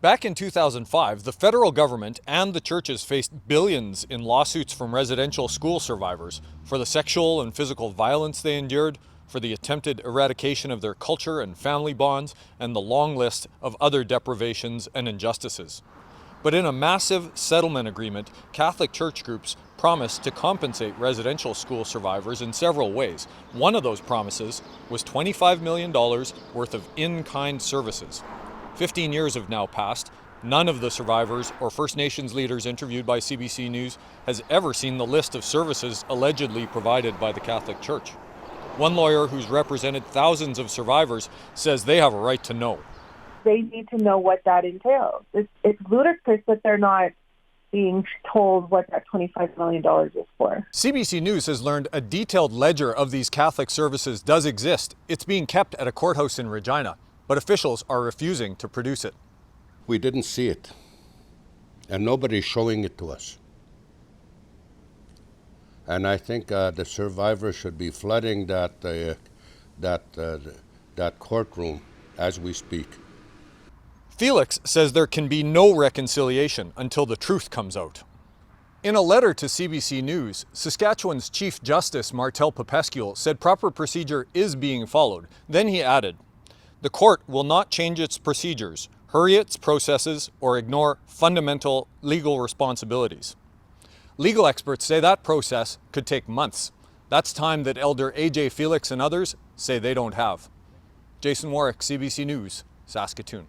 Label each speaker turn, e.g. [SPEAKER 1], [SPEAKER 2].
[SPEAKER 1] Back in 2005, the federal government and the churches faced billions in lawsuits from residential school survivors for the sexual and physical violence they endured, for the attempted eradication of their culture and family bonds, and the long list of other deprivations and injustices. But in a massive settlement agreement, Catholic church groups promised to compensate residential school survivors in several ways. One of those promises was $25 million worth of in-kind services. 15 years have now passed. None of the survivors or First Nations leaders interviewed by CBC News has ever seen the list of services allegedly provided by the Catholic Church. One lawyer who's represented thousands of survivors says they have a right to know.
[SPEAKER 2] They need to know what that entails. It's ludicrous that they're not being told what that $25 million is for.
[SPEAKER 1] CBC News has learned a detailed ledger of these Catholic services does exist. It's being kept at a courthouse in Regina, but officials are refusing to produce it.
[SPEAKER 3] We didn't see it, and nobody's showing it to us. And I think the survivors should be flooding that courtroom as we speak.
[SPEAKER 1] Felix says there can be no reconciliation until the truth comes out. In a letter to CBC News, Saskatchewan's Chief Justice Martel Popescu said proper procedure is being followed. Then he added, "The court will not change its procedures, hurry its processes, or ignore fundamental legal responsibilities." Legal experts say that process could take months. That's time that Elder A.J. Felix and others say they don't have. Jason Warwick, CBC News, Saskatoon.